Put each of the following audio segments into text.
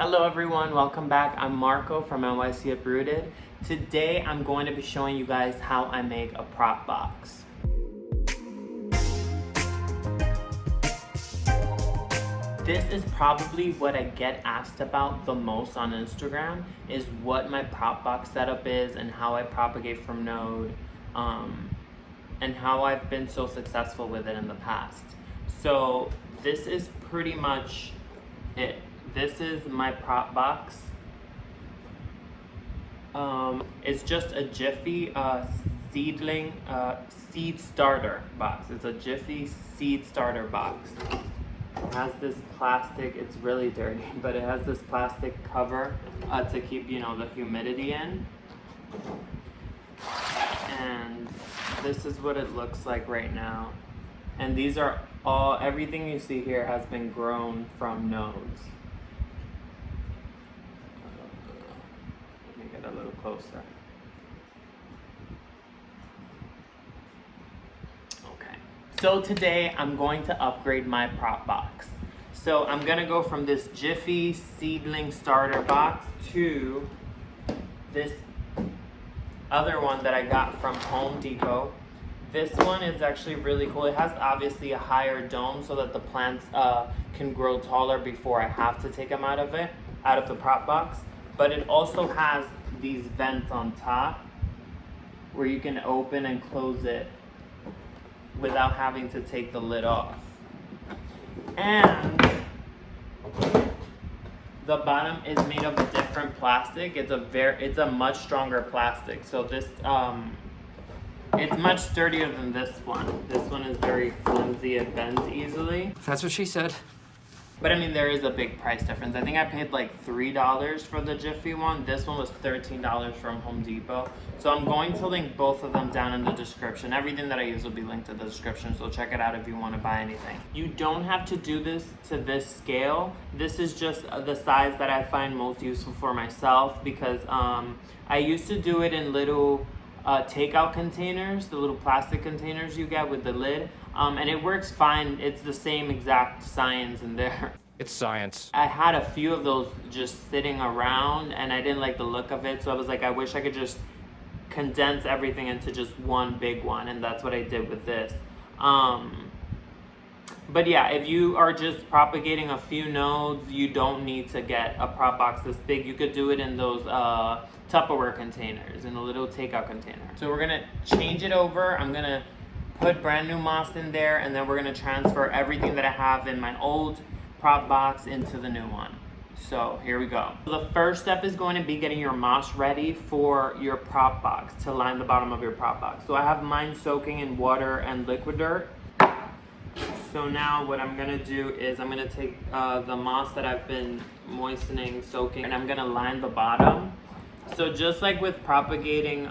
Hello everyone, welcome back. I'm Marco from NYC Uprooted. Today I'm going to be showing you guys how I make a prop box. This is probably what I get asked about the most on Instagram, is what my prop box setup is and how I propagate from node, and how I've been so successful with it in the past. So this is pretty much it. This is my prop box. It's just a Jiffy seed starter box. It's a Jiffy seed starter box. It has this plastic, it's really dirty, but it has this plastic cover to keep, the humidity in. And this is what it looks like right now. And these are everything you see here has been grown from nodes. Let me get a little closer. Okay. So today I'm going to upgrade my prop box. So I'm gonna go from this Jiffy seedling starter box to this other one that I got from Home Depot. This one is actually really cool. It has obviously a higher dome so that the plants can grow taller before I have to take them out of the prop box. But it also has these vents on top where you can open and close it without having to take the lid off. And the bottom is made of a different plastic. It's a much stronger plastic. So this it's much sturdier than this one. This one is very flimsy, it bends easily. That's what she said. But I mean, there is a big price difference. I think I paid like $3 for the Jiffy one. This one was $13 from Home Depot. So I'm going to link both of them down in the description. Everything that I use will be linked in the description, so check it out if you want to buy anything. You don't have to do this to this scale. This is just the size that I find most useful for myself, because I used to do it in little takeout containers, the little plastic containers you get with the lid, and it works fine. It's the same exact science in there. It's science. I had a few of those just sitting around and I didn't like the look of it, so I was like, I wish I could just condense everything into just one big one, and that's what I did with this. But yeah, if you are just propagating a few nodes, you don't need to get a prop box this big. You could do it in those Tupperware containers, in a little takeout container. So we're gonna change it over. I'm gonna put brand new moss in there, and then we're gonna transfer everything that I have in my old prop box into the new one. So here we go. The first step is going to be getting your moss ready for your prop box, to line the bottom of your prop box. So I have mine soaking in water and liquid dirt. So now what I'm gonna do is I'm gonna take the moss that I've been moistening, soaking, and I'm gonna line the bottom. So just like with propagating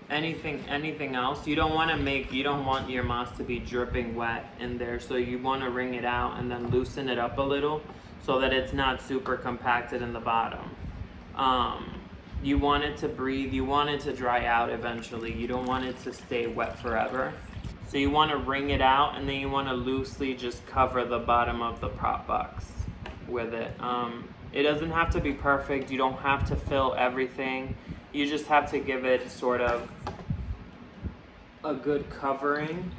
anything else, you don't want your moss to be dripping wet in there. So you want to wring it out and then loosen it up a little so that it's not super compacted in the bottom. You want it to breathe, you want it to dry out eventually. You don't want it to stay wet forever. So you want to wring it out, and then you want to loosely just cover the bottom of the prop box with it. It doesn't have to be perfect. You don't have to fill everything. You just have to give it sort of a good covering.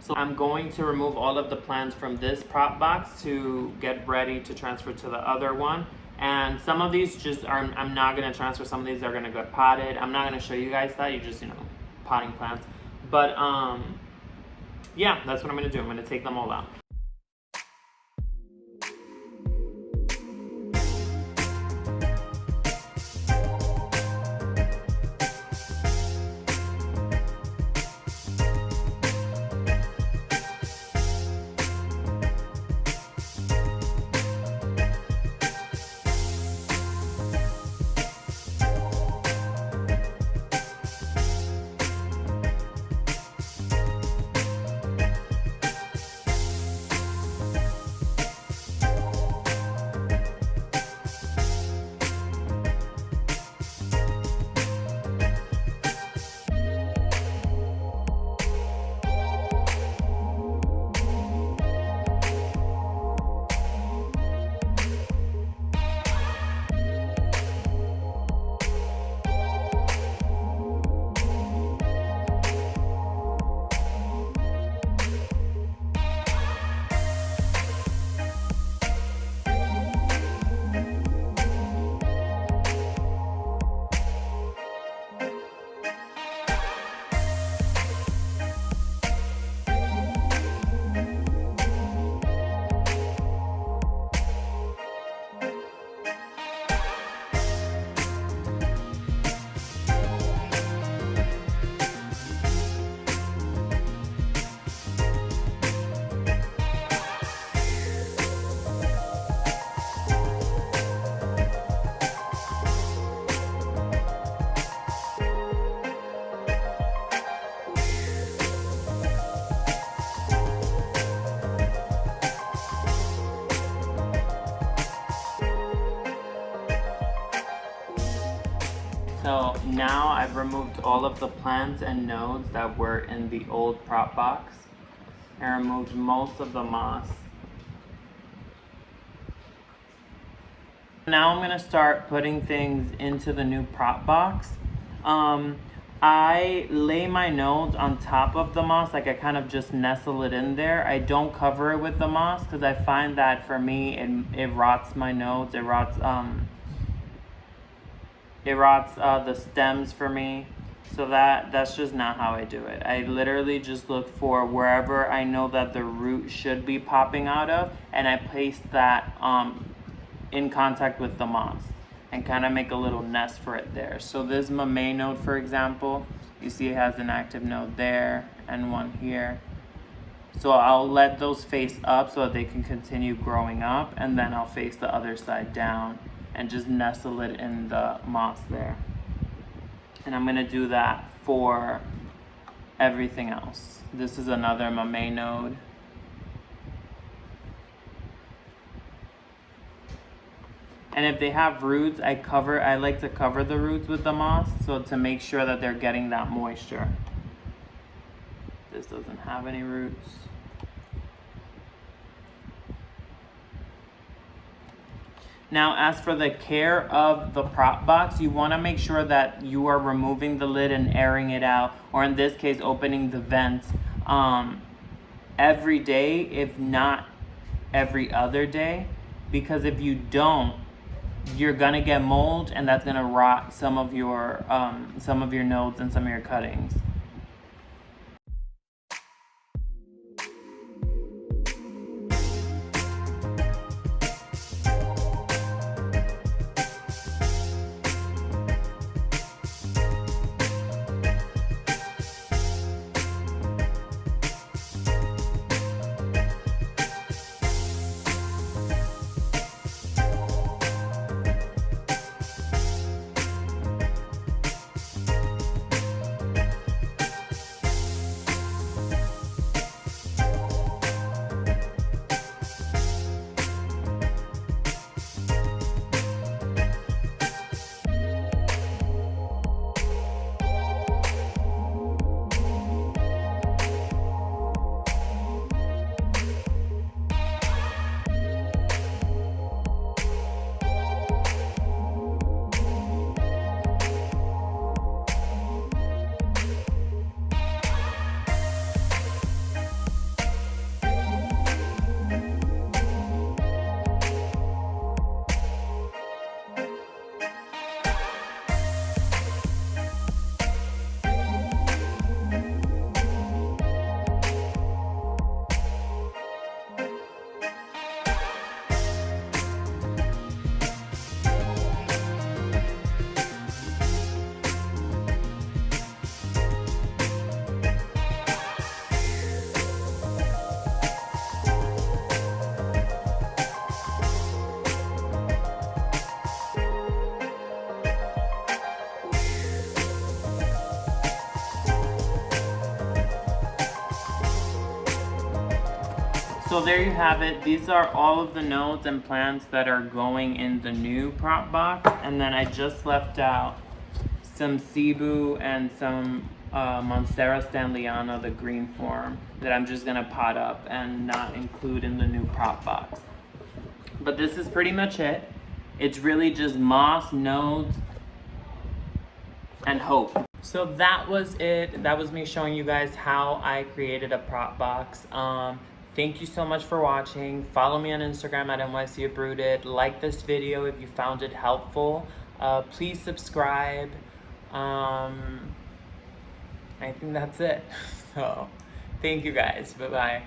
So I'm going to remove all of the plants from this prop box to get ready to transfer to the other one. And some of these I'm not going to transfer. Some of these are going to get potted. I'm not going to show you guys that. You just, potting plants. But yeah, that's what I'm going to do. I'm going to take them all out. So now I've removed all of the plants and nodes that were in the old prop box and removed most of the moss. Now I'm gonna start putting things into the new prop box. I lay my nodes on top of the moss, like I kind of just nestle it in there. I don't cover it with the moss because I find that for me it rots my nodes. It rots the stems for me. So that's just not how I do it. I literally just look for wherever I know that the root should be popping out of, and I place that in contact with the moss and kind of make a little nest for it there. So this mamey node, for example, you see it has an active node there and one here. So I'll let those face up so that they can continue growing up, and then I'll face the other side down and just nestle it in the moss there. And I'm gonna do that for everything else. This is another mamey node. And if they have roots, I like to cover the roots with the moss, so to make sure that they're getting that moisture. This doesn't have any roots. Now, as for the care of the prop box, you want to make sure that you are removing the lid and airing it out, or in this case, opening the vents every day, if not every other day, because if you don't, you're gonna get mold, and that's gonna rot some of your nodes and some of your cuttings. So there you have it. These are all of the nodes and plants that are going in the new prop box. And then I just left out some Cebu and some Monstera Stanleyana, the green form, that I'm just gonna pot up and not include in the new prop box. But this is pretty much it. It's really just moss, nodes, and hope. So that was it. That was me showing you guys how I created a prop box. Thank you so much for watching. Follow me on Instagram at NYCUprooted. Like this video if you found it helpful. Please subscribe. I think that's it. So, thank you guys. Bye-bye.